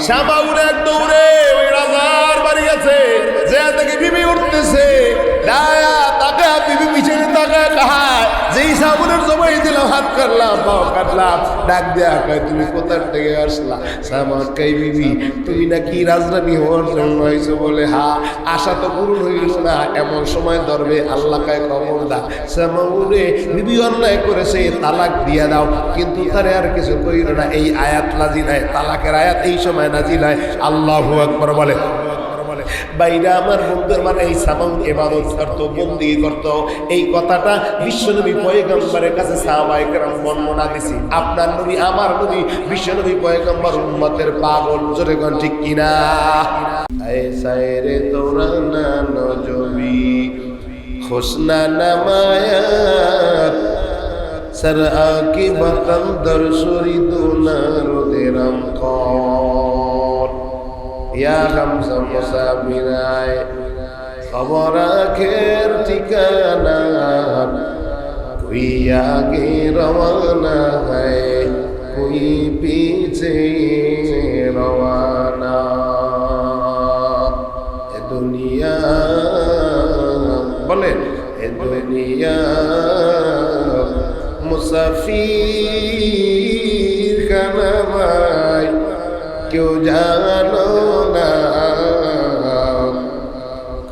শ্যামাউন এক দৌড়ে ওই রাজার বাড়ি আছে, যে থেকে বিবি উঠতেছে, ডায়া তাকা বিবি পিছনে তাকা কাহায়, যেই সামনের জমাই দিলাম, হাত কাটলাম, পাও কাটলাম, ডাক দেয়া কয় তুমি কোথার থেকে আসলা? শ্যামাউন কই বিবি তুমি নাকি রাজরানী হওয়ার জন্য হয়েছে? বলে হা, আশা তো পূরণ হইল না, এমন সময় ধরবে আল্লাহ কায় খবর দা। শ্যামাউনে বিবি অন্যায় করেছে, তালাক দিয়া দাও, কিন্তু তারে আর কিছু কইল না। এই আয়াত নাজিল হয়, তালাকের আয়াত এই সময় নাজিল হয়। আল্লাহু আকবার বলে। বাইরা আমার বন্ধুর মানে এই সামাউন ইবাদত করত, বন্দেগী করত। এই কথাটা বিশ্বনবী পয়গম্বরের কাছে সাহাবায়ে কেরাম বর্ণনা দিছি। আপনার নবী, আমার নবী, বিশ্বনবী পয়গম্বর উম্মতের পাগল। জোরে কোন ঠিক কিনা? আয়সায়ে তোরা না নজবি খুশনা নামায়াত সর আকিবাতান দরশুরিদুনা রুদিরাম কর ইয়া হামজা মুসাফিরায় খবর আখের ঠিকানা কোই আগে রওয়ানা হয় কোই পিছে রওয়ানা। এ দুনিয়া বলেন, এ দুনিয়া মুসাফির খানা ভাই কেউ জানো না,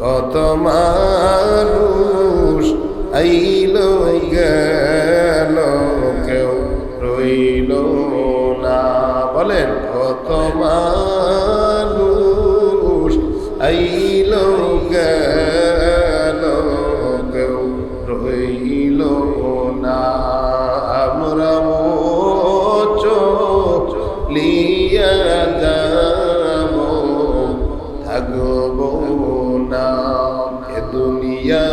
কত মানুষ আইলো গেল কেউ রইল না। বলেন, কত মানুষ আইলো গেল কেউ রইল না। আমরা চলিয়া যাব থাকব না। এ দুনিয়া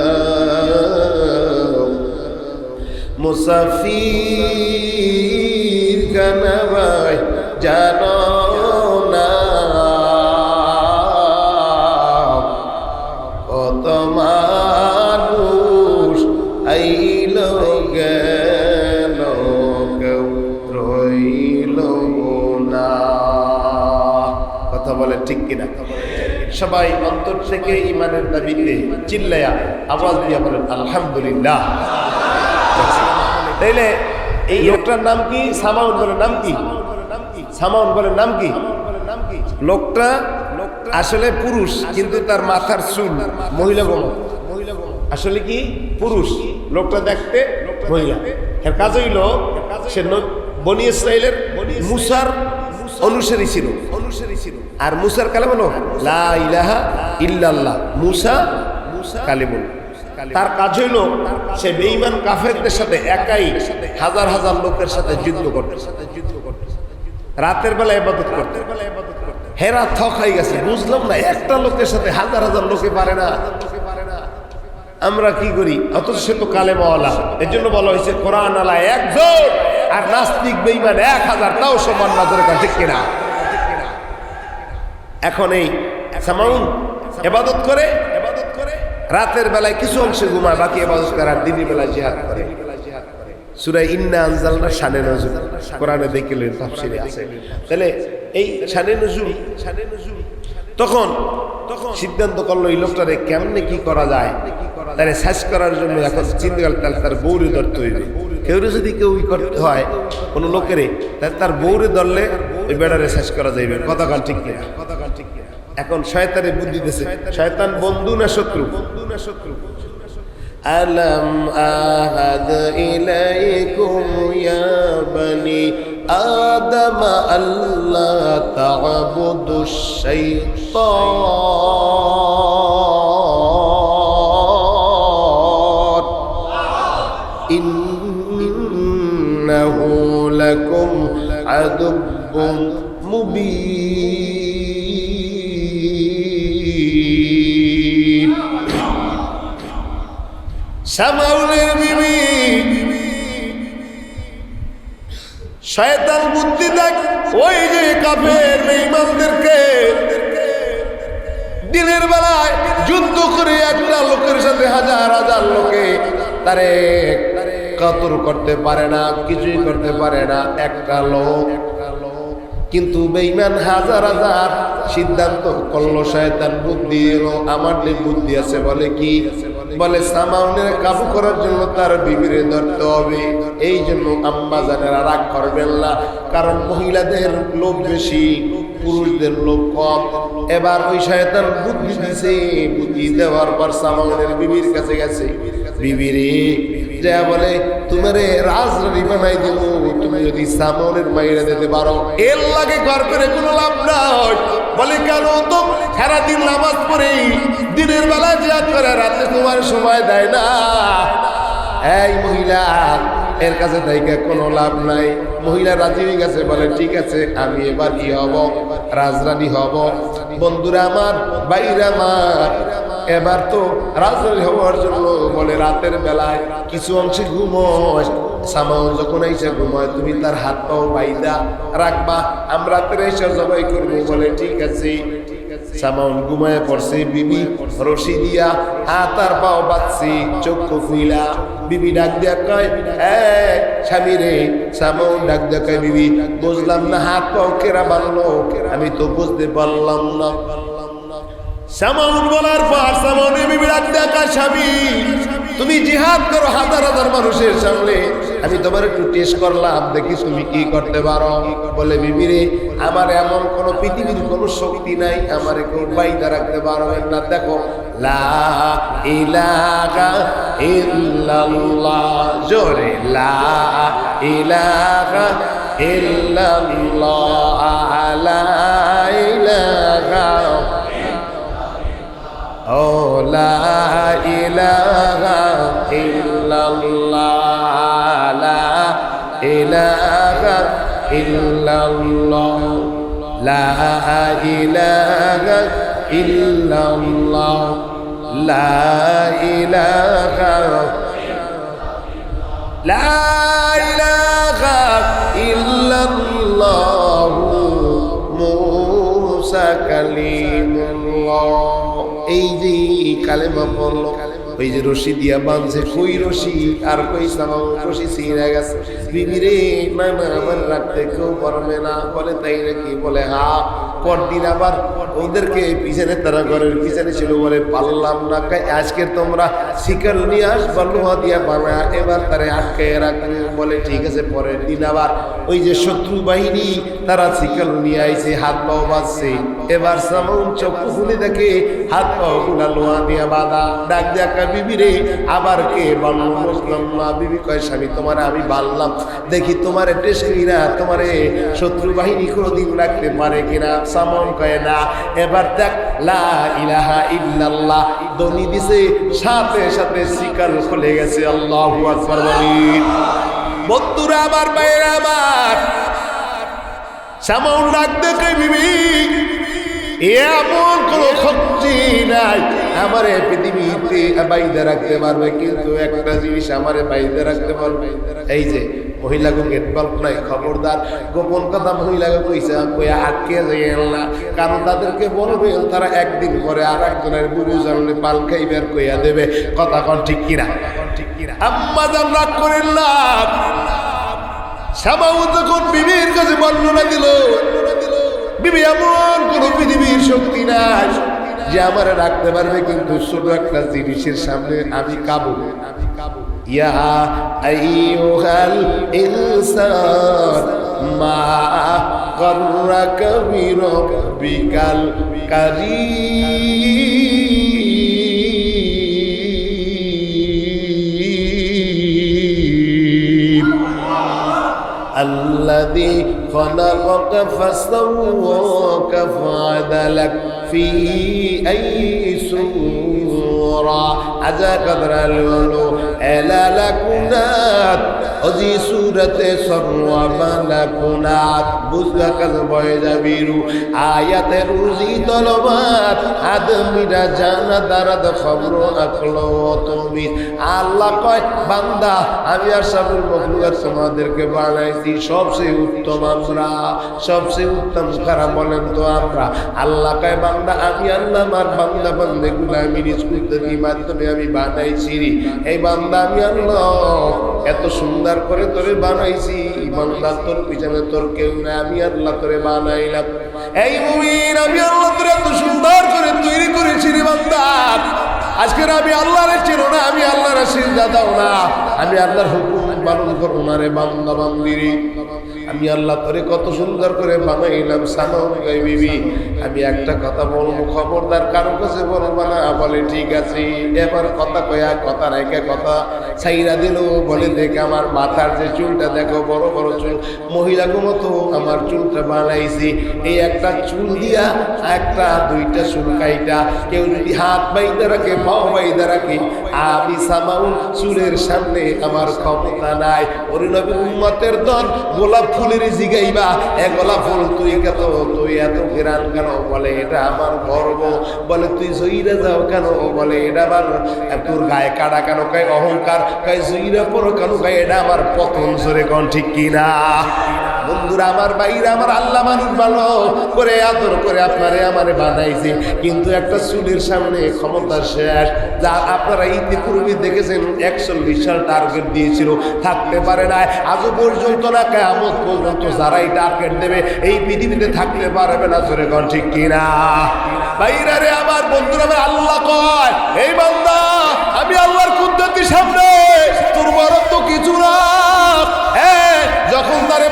মুসাফির খানা ভাই জানো না, কত মানুষ আইল গেল কেউ রইল না। কথা বলে ঠিক কিনা? সবাই অন্তর থেকে ইমানের দাবিতে চিল্লায়া আওয়াজ দিয়া বলেন আলহামদুলিল্লাহ। তাইলে এই লোকটার নাম কি? সামাউন বলে নাম কি? সামাউন বলে নাম কি? লোকটা আসলে পুরুষ, কিন্তু তার মাথার চুল মহিলা গণ। আসলে কি পুরুষ, লোকটা দেখতে মহিলা। এর কাজ হইল সে বনি ইসরাইলের মুসার অনুসারী ছিল। আর মুসার কালেমা হলো লা ইলাহা ইল্লাল্লাহ, মুসা কালিমুল। তার কাজ হইল সে বেঈমান কাফেরদের সাথে একাই হাজার হাজার লোকের সাথে যুদ্ধ করতে, রাতের বেলা ইবাদত করতে। হেরা থক হয়ে গেছে, বুঝলাম না একটা লোকের সাথে হাজার হাজার লোকে পারে না, আমরা কি করি? অথচ সে তো কালেমাওয়ালা। এর জন্য বলা হয়েছে কোরআন আলা একজন আর নাস্তিক বেঈমান 1000, তাও সমান না। ধরে ঠিক কিনা? এখন এই সামাউন ইবাদত করে, রাতের বেলায় কিছু অংশে ঘুমায়, বাকি ইবাদত করে, আর দিনের বেলায় জিহাদ করে। সূরা ইন্না আনজালনা শানে নজুল কোরআনে দেখলেন, তাফসীরে আছে। তাহলে এই শানে নজুল তখন সিদ্ধান্ত করলো এই লোকটারে কেমনে কি করা যায়। তারে সাজ করার জন্য এখন চিন্তা করলে তার বউরে ধরতে হইবে। কেউ যদি কেউ করতে হয় কোনো লোকেরে, তার বউরে ধরলে ওই বেড়ারে সাজ করা যাইবে। কথা কাল ঠিক কিনা? এখন শয়তানের বুদ্ধি দিতেছে। শয়তান বন্ধু না শত্রু? আলাম আহাদ ইলাইকুম ইয়া বনি আদম আল্লাহ তা'বুদুশ শাইতান ইন্নাহু লাকুম আদুব্বুম মুবিন। সামাউনের বিবি শয়তান বুদ্ধি দেখ, ওই যে কাফের বেঈমানদেরকে দিনের বেলায় যুদ্ধ করে একটা লোকের সাথে হাজার হাজার লোকে তারে কতল করতে পারে না, কিছুই করতে পারে না। একটা লোক কিন্তু বেঈমান হাজার হাজার সিদ্ধান্ত করলো, শয়তান বুদ্ধি এলো, আমার যে বুদ্ধি আছে বলে কি, বলে সামাউনের কাবু করার জন্য তার বিবিরে ধরতে হবে। এই জন্য আম্মা জানেরা রাগ করবেন না, কারণ মহিলাদের লোভ বেশি, পুরুষদের লোভ কম। এবার ওই শয়তান বুদ্ধি দিছে, বুদ্ধি দেওয়ার পর সামাউনের বিবির কাছে গেছে, বিবিরে যা বলে তোমারে রাজরানী বানাই দেবো, তুমি যদি সামাউনের মাইরা দিতে পারো। এর লাগে ঘর করে কোনো লাভ নাই। বলে কেন? তো সারাদিন নামাজ পড়ে দিনের বেলা জিহাদ করে, রাতে তোমার সময় দেয় না। এই মহিলা, এর কাছে থেকে কোনো লাভ নাই। মহিলা রাজি হয়ে গেছে, বলে ঠিক আছে আমি এবার কি হব? রাজরানী হব। বন্ধুরা আমার, বাইরে আমার, এবার তো রাজরানী হওয়ার জন্য বলে রাতের বেলায় কিছু অংশে ঘুমোয়। সামাউন যখন এসে ঘুমায়, তুমি তার হাত পাও বাইদা রাখবা, আমরা রাতের এসে জবাই করবো। বলে ঠিক আছে। সামাউন ঘুমায় পড়ছে, বিবি রশি দিয়া হাত আর পাও বাঁধছি, চক্ষু খুইলা বিবি ডাক দিয়া কয়, স্বামী রে। সামাউন ডাক দিয়া কয়, বিবি বুঝলাম না হাত পাও কেরা বানলো, আমি তো বুঝতে পারলাম না। সামাউন বলার পর সামাউনের বিবি ডাক দিয়া কয়, স্বামী তুমি জিহাদ করো হাজার হাজার মানুষের সামনে, আমি তোমার একটু টেস্ট করলাম, দেখি তুমি কি করতে পারো। বলে বিবি রে, আমার এমন কোন পৃথিবীর কোন শক্তি নাই, আমার কেউ বাইদা রাখতে পারবেন না। দেখো, লা ইলাহা ইল্লাল্লাহ, জোরে লা ইলাহা ইল্লাল্লাহ, লা ইলাহা ও লা ইলাহা ইল্লাল্লাহ, লা ইলাহা ইল্লাল্লাহ, লা ইলাহা ইল্লাল্লাহ, লা ইলাহা লা ইলাহা ইল্লাল্লাহ মুসা কালিমুল্লাহ। এই যে কালেমা পড়লো, ওই যে রশি দিয়া বাঁধছে, কই রশি আর কই সামাউন রশি ছিঁড়ে গেছে। বিবি রে, না না আমার রাখতে কেউ পারবে না। বলে তাই নাকি? বলে হ্যাঁ। পরদিন আবার ওদেরকে পিছনে, তারা ঘরের পিছনে ছিল, বলে পারলাম না। আজকে তোমরা শিকল নিয়ে আসবা, লোহা দিয়া বানা, এবার তারা আটকে রাখবে। বলে ঠিক আছে। পরের দিন আবার ওই যে শত্রু বাহিনী, তারা শিকল নিয়ে আইছে, হাত পাও বাঁধছে। এবার সামাউন চক্ষু খুলে দেখে হাত পাও গুলা লোহা দিয়া বাঁধা। ডাক দেখা, বিবি রে আবার কে বলল? বুঝলাম না। বিবি কয়, স্বামী তোমার আমি বানলাম, দেখি তোমারে টেস্ট কিনা, তোমারে শত্রু বাহিনী কোনোদিন রাখতে পারে কিনা। সামাউন কয় না। এবার দেখ, লা ইলাহা ইল্লাল্লাহ ধ্বনি দিছে, সাথে সাথে শিকল খুলে গেছে। আল্লাহু আকবার বলেন। বন্ধুরা আমার, বাইরে আমার, সামাউন ডাক দেখে, বিবি এমন কোন শক্তি নাই আমারে পৃথিবীতে বাইদা রাখতে পারবে, কিন্তু একটা জিনিস আমারে বাইদা রাখতে পারবে। এই যে মহিলাকে গেট বাল্ব নাই, খবরদার গোপন কথা মহিলাকে কইছে, কইয়া আটকে যাইয়েন না, কারণ তাদেরকে বলবে তারা একদিন পরে আর একজনের বুড়ো জানলে পাল খাইবার কইয়া দেবে। কথা কন ঠিক কিনা? আম্মা জান রাগ করেন না। সামাউন যখন বিবির কাছে বর্ণনা দিল, বিবি এমন কোন পৃথিবীর শক্তি নাই যে আমার রাখতে পারবে, কিন্তু ছোট একটা জিনিসের সামনে আমি কাবু। ইয়া আইয়ুহাল ইনসান মা গাররাকা বিরাব্বিকাল কারীম الذي خلقك فسواك فعدلك في أي سورة أجا قدر الولو ألا لكنات أجي سورة سروا بلكنات بزلك البيض بيرو آيات روزي طلبات আদমিরা জানা দারাদ খবর আকলো তুমি। আল্লাহ কয়, বান্দা আমি আশরাফুল মাখলুকাত তোমাদেরকে বানাইছি সবচেয়ে উত্তম, আমরা সবচেয়ে উত্তম কারা বলেন তো? আমরা। আল্লাহ কয়, বান্দা আমি আল্লাহ আমার বান্দা বান্দাগুলো আমি নিজ কুদরতির মাধ্যমে আমি বানাইছি। এই বান্দা আমি আল্লাহ এত সুন্দর খবরদার করে তোরে বানাইছি বান্দা, তোর পিছনে তোর কেউ না, আমি আল্লাহ তোরে বানাইলাম। এই মুমিন, আমি আল্লাহ তোরে এত সুন্দর করে তৈরি করেছি রে বান্দা। আজকের আমি আল্লাহরে চিনো না, আমি আল্লাহর সিজদা দাও না, আমি আল্লাহর হুকুম পালন করবো না রে বান্দা বান্দিরি। আমি আল্লাহ তোরে কত সুন্দর করে বানাইলাম। সামাউন গাই বিবি, আমি একটা কথা বলবো, খবরদার কারো কাছে বলবো না। বলে ঠিক আছে। এবার কথা কয়া কথা রাইকা কথা ছাইরা দিল। বলে দেখ আমার মাথার যে চুলটা দেখো, বড় বড় চুল, মহিলাকে মতো আমার চুলটা বানাইছি। এই একটা চুল দিয়া একটা দুইটা চুল কাইটা কেউ যদি হাত বাইদা রাখে, পাও বাইদা রাখে, আমি সামাউন চুলের সামনে আমার ক্ষমতা নাই। ওরে নবী উম্মতের দল গোলাপ ফুলের জিগাইবা, এ গোলাপ ফুল তুই কত, তুই এত ঘেরান কেন? বলে এটা আমার গর্ব। বলে তুই জয়ীরা যাও কেন? বলে এটা আমার, তোর গায়ে কাটা কেন? কয় অহংকার। কয় জয়ীরা পড়ো কেন? কয় এটা আমার পতন। জোরে কোন ঠিক কিনা? বন্ধুরা আমার, বাইরা আমার, আল্লাহ মানুষ ভালো করে আদর করে আপনারে আমারে বানাইছে, কিন্তু একটা চুলের সামনে ক্ষমতা শেষ। যা আপনারা ইতিপূর্বে দেখেছেন 41 সাল টার্গেট দিয়েছিল, থাকতে পারে না আজও পর্যন্ত না, কিয়ামত পর্যন্ত যারাই টার্গেট দেবে এই পৃথিবীতে থাকতে পারবে না। জোরে কোন ঠিক কিনা? বাইরা রে আমার, বন্ধুরা আমার, আল্লাহ কয় এই বান্দা, আমি আল্লাহর কুদরতের সামনে তোর বরত্ব কিছু না। যখন তারে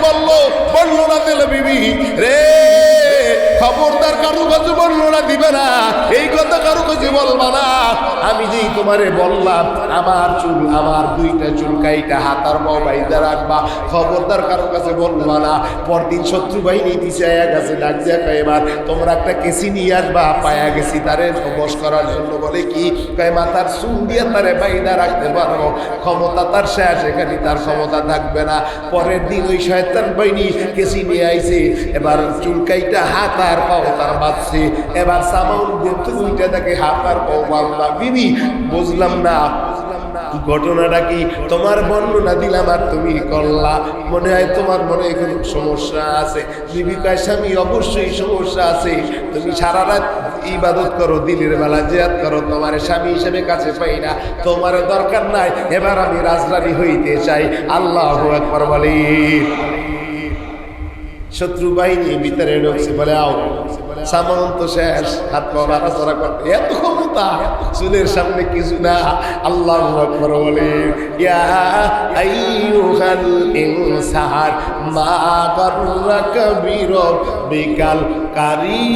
বললো না দিলে বিবি রে, খবরদার কারো কাছে বললো না, দিবে না, এই কথা কারো কাছে বলবা না। আমি যেই তোমারে বললাম আমার চুল, আমার দুইটা চুল কাইটা হাতার বাও বাইদা রাখবা, খবরদার কারো কাছে বলবা না। পরদিন শত্রু বাহিনী পিছিয়ে গেছে, ডাক দিয়া কয় এবার তোমরা একটা কেসি নিয়ে আসবা। পায়া গেছি তারে বশ করার জন্য। বলে কি? কয় মাথার চুল দিয়ে তারে বাইদা রাখতে পারবো, ক্ষমতা তার শেষ, এখানে তার ক্ষমতা থাকবে না। পরের দিন ওই শয়তান বাহিনী কেসি নিয়ে আইছে, এবার চুল কাইটা হাত আর পাও তার বাঁচছে। এবার সামাউন দেখতে দুইটা দেখে হাত আর পাও বাঁধলাম। বিবি বুঝলাম না ঘটনাটা কি, তোমার বর্ণনা দিলাম আর তুমি করলা, মনে হয় তোমার মনে কোনো সমস্যা আছে। বিবি কয় স্বামী অবশ্যই সমস্যা আছে, তুমি সারা রাত ইবাদত করো, দিনের বেলা জিয়াদ করো, তোমার স্বামী হিসেবে কাছে পাই না, তোমার দরকার নাই, এবার আমি রাজরানী হইতে চাই। আল্লাহু আকবার বলি। শত্রু বাহিনী ভিতরে ঢুকছে। বলে আও, সামাউন তো শেষ, হাত পা নাড়াচাড়া করতে এত ক্ষমতা, চুলের সামনে কিছু না। আল্লাহু আকবার বলে। ইয়া আইয়ুহাল ইনসান মা গাররাকা বিরাব্বিকাল কারীম।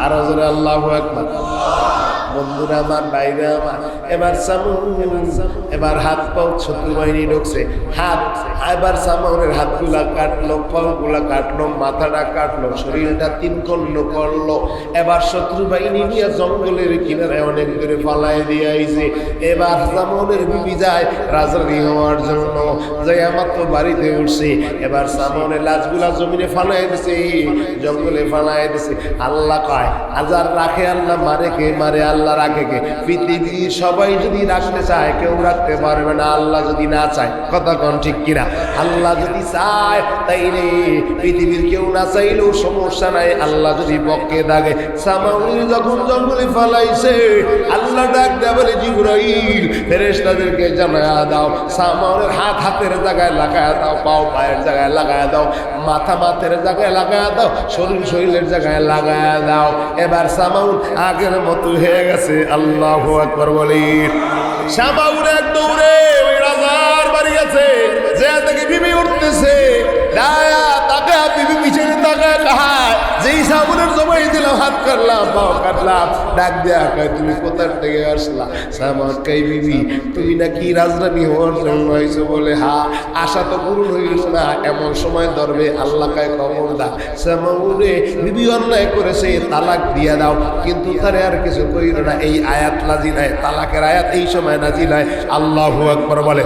আরো জোরে আল্লাহু আকবার। বন্ধুরা আমার, বাইরে আমার, এবার এবার হাত পাও শত্রু বাহিনী ঢুকছে। হাত এবার সামাউনের হাতগুলা কাটলো, পাগুলা কাটলো, মাথাটা কাটলো, শরীরটা 3 খণ্ড করলো। এবার শত্রু বাহিনী নিয়ে জঙ্গলের কিনারে অনেক দূরে ফালাই দিয়ে আইছে। এবার সামাউনের বিবি যায় রাজরানী হওয়ার জন্য, যাই আমার তো বাড়িতে উঠছে। এবার সামাউনের লাশগুলা জমিনে ফালাই দিছে, জঙ্গলে ফালাই দিছে। আল্লাহ কয় আজার রাখে আল্লাহ, মারে কে? মারে আল্লাহ, রাখে কে? পৃথিবীর সবাই যদি রাখতে চায় কেউ রাখতে পারবে না, আল্লাহ যদি না চায়। কথা কোন ঠিক কিনা? আল্লাহ যদি চায় তাইলে পৃথিবীর কেউ না চাইলেও সমস্যা নাই, আল্লাহ যদি বকে দাগে। সামাউল যখন জঙ্গলে ফালাইছে, আল্লাহ ডাক দেয়া বলে জিবরাইল ফেরেশতাদেরকে জানায়া দাও, সামাউলের হাত হাতের জায়গায় লাগায়া দাও, পাও পায়ের জায়গায় লাগায়া দাও, মাথা মাথার জায়গায় লাগায়া দাও, শরীর শরীরের জায়গায় লাগায়া দাও। এবার সামাউল আগের মতো হয়ে গেছে। আল্লাহু আকবার বলি। সামাউল এক দৌড়ে ওই রাজার বাড়ি আছে, যে থেকে বিবি উঠতেছে, দায়া তাকা বিবি পিছনে তাকায়, কাহায় যেই সামনের জমাই দিলাম, হাত কাটলাম, পাও কাটলাম, ডাক দেয়া কয় তুমি কোথার থেকে আসলা? সামাউল কই বিবি তুমি নাকি রাজরানী হওয়ার জন্য আইছো? বলে হা, আশা তো পূরণ হইল না, এমন সময় ধরবে। আল্লাহ কয় খবর দা সামাউলে বিবি অন্যায় করেছে, তালাক দিয়া দাও। কিন্তু তারে আর কিছু কইল না। এই আয়াত নাজিল হয়, তালাকের আয়াত এই সময় নাজিল হয়। আল্লাহু আকবার বলে।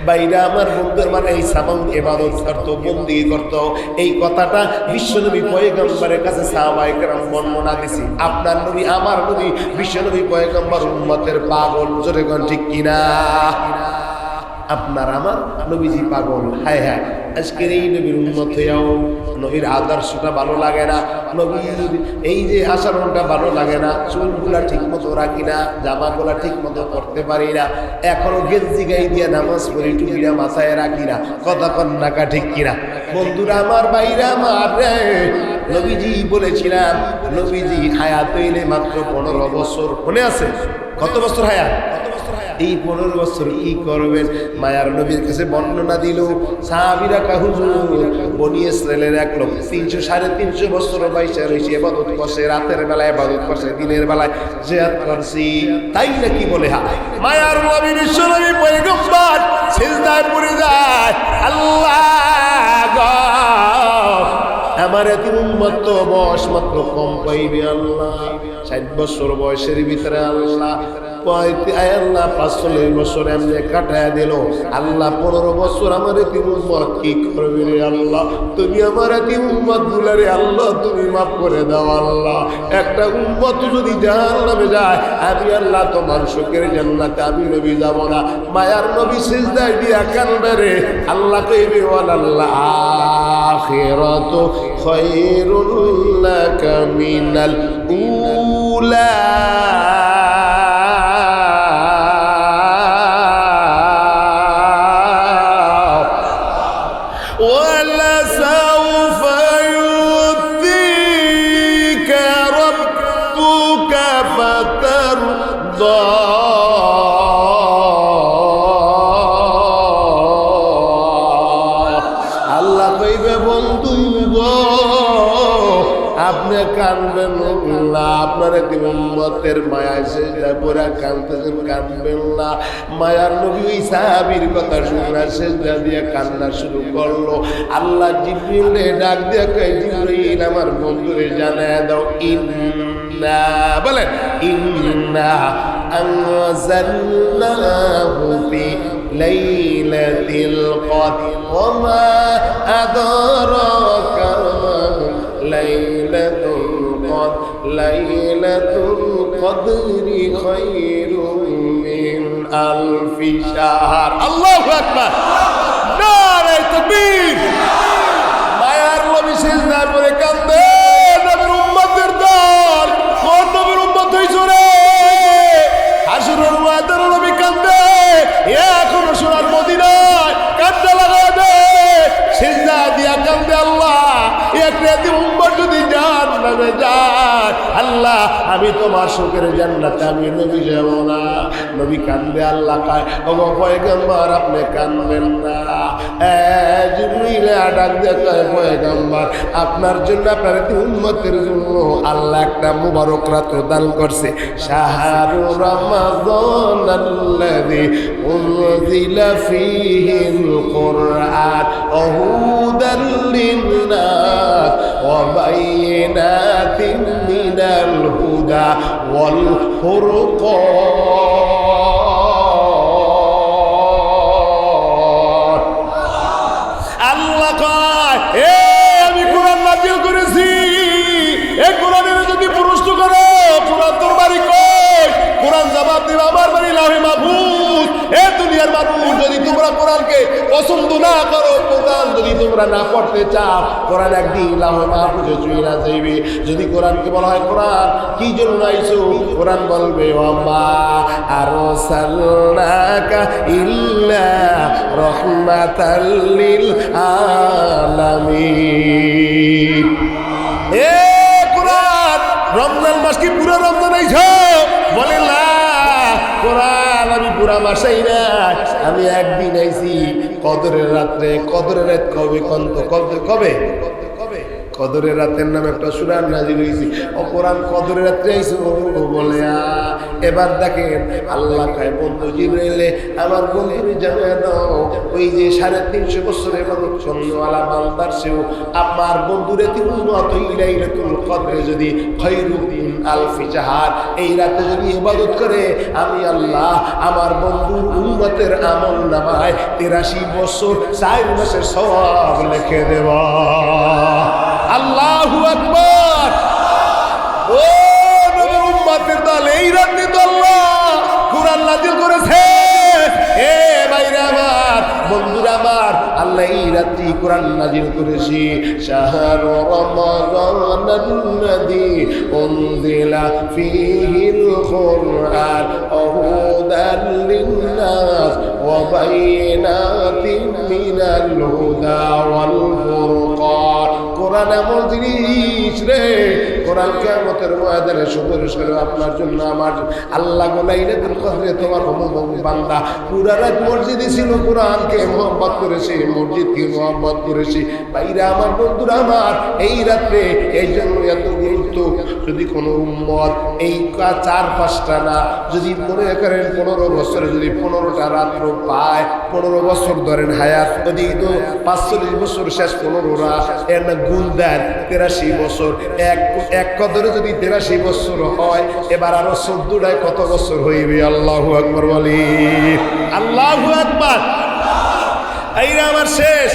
বাইরা আমার, বন্ধুর মানে এই সামাউল ইবাদত করত, বন্দেগী করত। এই কথাটা বিশ্বনবী পয়গম্বরের কাছে সাহাবায়ে কেরাম বর্ণনা দিছি। আপনার নবী, আমার নবী, বিশ্বনবী পয়গম্বর উম্মতের পাগল। জোরে কোন ঠিক কিনা? আপনার আমার নবীজি পাগল। হায় হায়, আজকের এই নবীর উম্মত হইয়াও নবীর আদর্শটা ভালো লাগে না, নবীর এই যে আচরণটা ভালো লাগে না, চুলগুলা ঠিক মতো রাখি না, জামাগুলা ঠিক মতো করতে পারি না, এখনো গেঞ্জি গাই দিয়া নামাজ পড়ি, টুপিটা মাথায় রাখি না, কথা কন্যাকা ঠিক কিনা? বন্ধুরা আমার, বাইরা আমার, নবীজি বলেছিলাম, নবীজি হায়াত হইলে মাত্র 15 বছর। মনে আছে কত বছর হায়াত? এই 15 বছর কি করবেন? মায়ার নবীর কাছে বর্ণনা দিল। সাহাবীরা কা হুজুর, বনি ইসরাইলের এক লোক 300-350 বছর বয়সে রয়েছে, ইবাদত করছে, রাতের বেলায় ইবাদত করছে, দিনের বেলায় জিহাদ করছি, তাই নাকি বলে? হ্যাঁ, মায়ার নবী বিশ্বনবী পয়গম্বর সিজদায় পড়ে যায়, আল্লাহ গো, আমার এত উম্মত তো বয়স মাত্র কম পাইবে আল্লাহ, 60 বছর বয়সের ভিতরে আল্লাহ 45 বছর এমনি কাটায় দিল। আল্লাহ 15 বছর আমার এত উম্মত কি করবে রে আল্লাহ? তুমি আমার এত উম্মত গুলারে আল্লাহ তুমি মাফ করে দাও আল্লাহ। একটা উম্মত যদি জাহান্নামে যায়, আমি আল্লাহ তোমার শোকের জান্নাতে আমি নবী যাব না। মায়ার নবী সিজদায় দিয়া কাঁদবে রে, আল্লাহ কইবে ওয়াল্লাহ আখিরাতু খায়রুল লাকা মিনাল উলা। আল্লাহ কইবে বন্ধু গো, আপনি কাঁদবেন না, আপনার উম্মতের মায়ায় সেজদা করে কাঁদতেছেন, কাঁদবেন না। মায়ার নবী ওই সাহাবীর কথা শুনে সেজদা দিয়ে কান্না শুরু করলো। আল্লাহ জিবরিলে ডাক দিয়ে কয়, জিবরিল আমার বন্ধুরে জানায় দাও, ইন্না বলেন ইন্না আনজালনাহু ফি লাইলাতিল কদর ওয়া মা আদরাকা লাইলাতুল কদর লাইলাতুল কদরি খায়রুম মিন আলফি শাহর। আল্লাহু আকবার, নারে তাকবীর। মায়ার নবী সিজদার পরে কাঁদে, নবীর উম্মতের দল, কোন নবীর উম্মত হইছো রে? হাসরের ময়দানে নবী কাঁদে, এখন সোনার মদিনায় কাঁদতে লাগা দে, সিজদা দিয়া কাঁদে, আল্লাহ একটা উম্মত যদি জান্নাতে যায়, আল্লাহ আমি তোমার শোকের জান্নাতে আমি নবী যাব না। নবী কাঁদবে, আল্লাহ কয়, ওগো পয়গম্বর আপনি কাঁদবেন না। জিবরিল ডাক দিয়ে কয়, পয়গম্বর আপনার জন্য, আপনার উম্মতের জন্য আল্লাহ একটা মুবারক রাত দান করছে। শাহরু রমাদান আল্লাযী উনজিলা ফীহিল কুরআন হুদাল লিন্নাস ওয়া বাইয়িনাতিন মিনাল হুদা ওয়াল ফুরকান। আল্লাহ কয়, আমি কোরআন নাযিল করেছি, এই কোরআনের যদি প্রশ্ন করো, কোরআন তোর বাড়ি কই? কোরআন জবাব দিবে আমার বাড়ি লাহে মাহফুজ। এ দুনিয়ার মানুষ, যদি তোমরা কোরআনকে পছন্দ না করো, কোরআন যদি তোমরা না পড়তে চাও, কোরআন একদিন লাহে মাহফুজে চুইলা যাইবে। যদি কোরআনকে বলা হয়, কোরআন কি জন্য আইছো? কোরআন বলবে, ওয়ামা আরসালনাকা ইল্লা রাহমাতাল লিল আলামিন। এ কোরআন, রমজান মাস কি পুরো রমজান আইছো? বলে না, কোরআন আমি পুরা মাসেই না, আমি একদিন আইছি কদরের রাত্রে। কদরের রাত কবে? কবে? কদরের রাতের নামে একটা সূরা নাযিল হইছে, ও কোরআন কদরের রাত্রে আইছে বলে। এবার দেখেন আল্লাহ কয়, বন্ধু জিবরাইলে আমার বন্ধুরে জানায় দাও, ওই যে 350 বছর ইবাদত করনেওয়ালা বান্দার সেও আমার বন্ধুরে উম্মত লাইলাতুল কদরে যদি খায়রুম মিন আলফি শাহর, এই রাতে যদি ইবাদত করে, আমি আল্লাহ আমার বন্ধুর উম্মতের আমল নামায় 83 বছর 4 মাসের সওয়াব লিখে দেব। আল্লাহু আকবার। ও নবীর উম্মতের দল, এই রাতে তো আল্লাহ কোরআন নাযিল করেছে। এ ভাইরা আমার, বন্ধুরা আমার, আল্লাহ এই রাত্রি কোরআন নাজিল করেছি। শাহরু রমাদানাল্লাযী উনজিলা ফীহিল কুরআন হুদাল লিন-নাস ওয়া বাইয়িনাতিন মিনাল হুদা ওয়াল ফুরকান। কোরআন এমন জিনিস রে, কোরআন কিয়ামতের ময়দানে সুপারিশ করে আপনার জন্য আমার জন্য। আল্লাহ লাইলাতুল কদরে তোমার বান্দা পুরা রাত মসজিদে ছিল, কোরআনকে মহব্বত করেছে, মসজিদকে মহব্বত করেছে। ভাইরা আমার, বন্ধুরা আমার, এই রাত্রে এই জন্য এত গুরুত্ব। যদি কোনো উম্মত এই 4-5টা না, যদি মনে করেন 15 বছরে যদি 15টা রাত্র পায়, 15 বছর ধরেন হায়াত, ওদিকে তো 45 বছর শেষ 15রা, এর না গুণ দেন 83 বছর। এক কদরে যদি 83 বছর হয়, এবার আরো 14টায় কত বছর হইবে? আল্লাহু আকবার বলি, আল্লাহু আকবার। এইরা আমার শেষ।